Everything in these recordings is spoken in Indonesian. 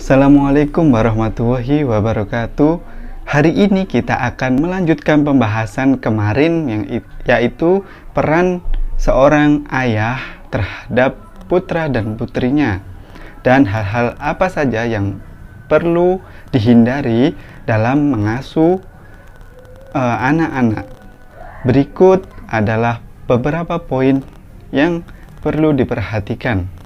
Assalamualaikum warahmatullahi wabarakatuh. Hari ini kita akan melanjutkan pembahasan kemarin yaitu peran seorang ayah terhadap putra dan putrinya dan hal-hal apa saja yang perlu dihindari dalam mengasuh anak-anak. Berikut adalah beberapa poin yang perlu diperhatikan.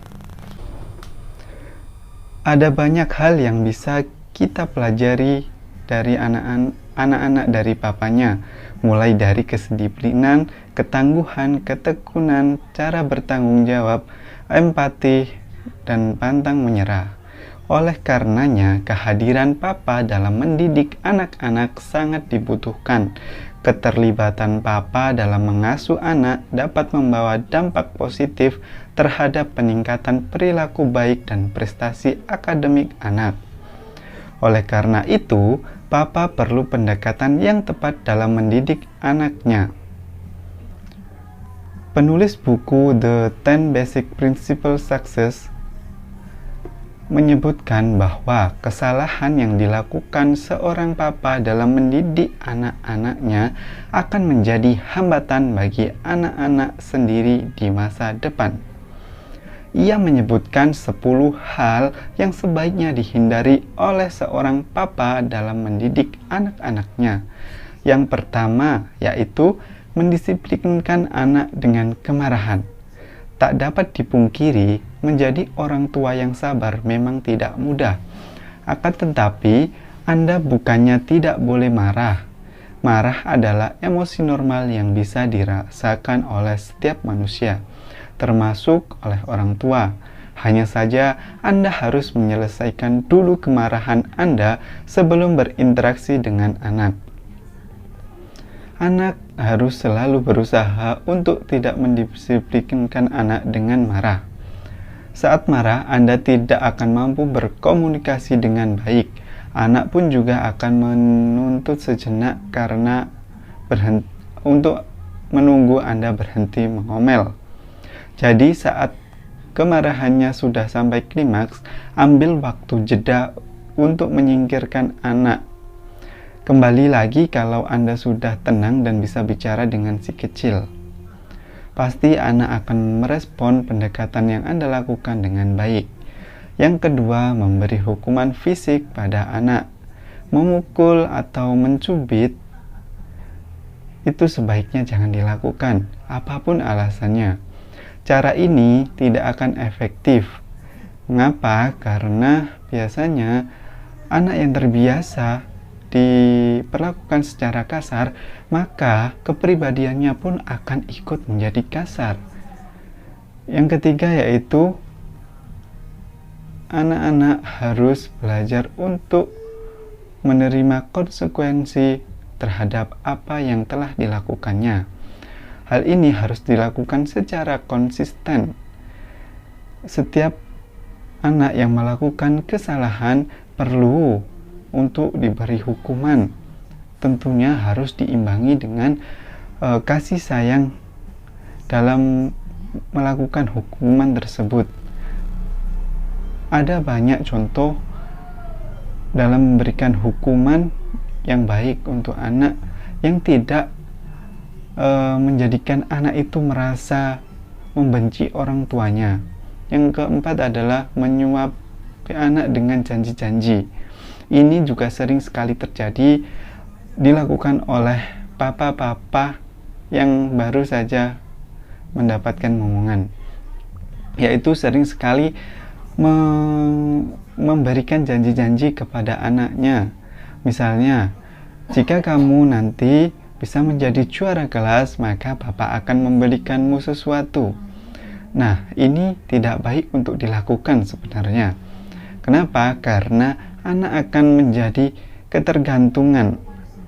Ada banyak hal yang bisa kita pelajari dari anak-anak dari papanya, mulai dari kedisiplinan, ketangguhan, ketekunan, cara bertanggung jawab, empati, dan pantang menyerah. Oleh karenanya, kehadiran papa dalam mendidik anak-anak sangat dibutuhkan. Keterlibatan papa dalam mengasuh anak dapat membawa dampak positif terhadap peningkatan perilaku baik dan prestasi akademik anak. Oleh karena itu, papa perlu pendekatan yang tepat dalam mendidik anaknya. Penulis buku The 10 Basic Principles Success menyebutkan bahwa kesalahan yang dilakukan seorang papa dalam mendidik anak-anaknya akan menjadi hambatan bagi anak-anak sendiri di masa depan. Ia menyebutkan 10 hal yang sebaiknya dihindari oleh seorang papa dalam mendidik anak-anaknya. Yang pertama yaitu mendisiplinkan anak dengan kemarahan. Tak dapat dipungkiri, menjadi orang tua yang sabar memang tidak mudah. Akan tetapi, Anda bukannya tidak boleh marah. Marah adalah emosi normal yang bisa dirasakan oleh setiap manusia, termasuk oleh orang tua. Hanya saja Anda harus menyelesaikan dulu kemarahan Anda sebelum berinteraksi dengan anak. Anak harus selalu berusaha untuk tidak mendisiplinkan anak dengan marah. Saat marah, Anda tidak akan mampu berkomunikasi dengan baik. Anak pun juga akan menuntut sejenak karena untuk menunggu Anda berhenti mengomel. Jadi saat kemarahannya sudah sampai klimaks, ambil waktu jeda untuk menyingkirkan anak. Kembali lagi kalau Anda sudah tenang dan bisa bicara dengan si kecil. Pasti anak akan merespon pendekatan yang Anda lakukan dengan baik. Yang kedua, memberi hukuman fisik pada anak. Memukul atau mencubit itu sebaiknya jangan dilakukan, apapun alasannya. Cara ini tidak akan efektif. Mengapa? Karena biasanya anak yang terbiasa diperlakukan secara kasar, maka kepribadiannya pun akan ikut menjadi kasar. Yang ketiga yaitu anak-anak harus belajar untuk menerima konsekuensi terhadap apa yang telah dilakukannya. Hal ini harus dilakukan secara konsisten. Setiap anak yang melakukan kesalahan perlu untuk diberi hukuman. Tentunya harus diimbangi dengan kasih sayang dalam melakukan hukuman tersebut. Ada banyak contoh dalam memberikan hukuman yang baik untuk anak yang tidak menjadikan anak itu merasa membenci orang tuanya. Yang keempat adalah menyuapi anak dengan janji-janji. Ini juga sering sekali terjadi dilakukan oleh papa-papa yang baru saja mendapatkan momongan, yaitu sering sekali memberikan janji-janji kepada anaknya. Misalnya, jika kamu nanti bisa menjadi juara kelas, maka papa akan membelikanmu sesuatu. Nah, ini tidak baik untuk dilakukan sebenarnya. Kenapa? Karena anak akan menjadi ketergantungan.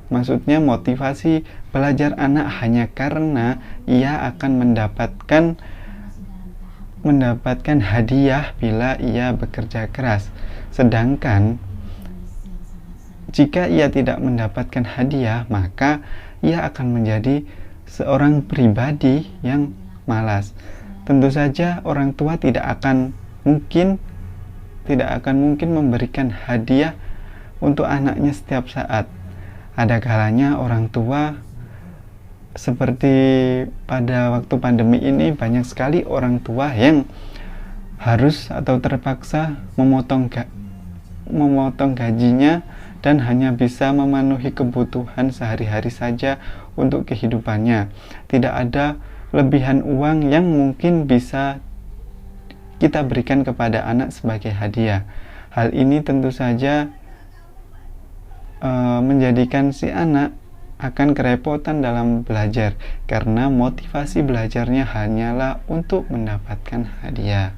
Maksudnya motivasi belajar anak hanya karena ia akan mendapatkan hadiah bila ia bekerja keras. Sedangkan jika ia tidak mendapatkan hadiah, maka ia akan menjadi seorang pribadi yang malas. Tentu saja orang tua tidak akan mungkin tidak akan mungkin memberikan hadiah untuk anaknya setiap saat. Ada kalanya orang tua, seperti pada waktu pandemi ini, banyak sekali orang tua yang harus atau terpaksa memotong gajinya dan hanya bisa memenuhi kebutuhan sehari-hari saja untuk kehidupannya. Tidak ada lebihan uang yang mungkin bisa kita berikan kepada anak sebagai hadiah. Hal ini tentu saja menjadikan si anak akan kerepotan dalam belajar, karena motivasi belajarnya hanyalah untuk mendapatkan hadiah.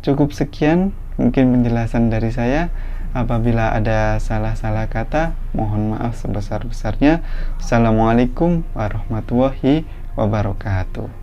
Cukup sekian mungkin penjelasan dari saya. Apabila ada salah-salah kata, mohon maaf sebesar-besarnya. Assalamualaikum warahmatullahi wabarakatuh.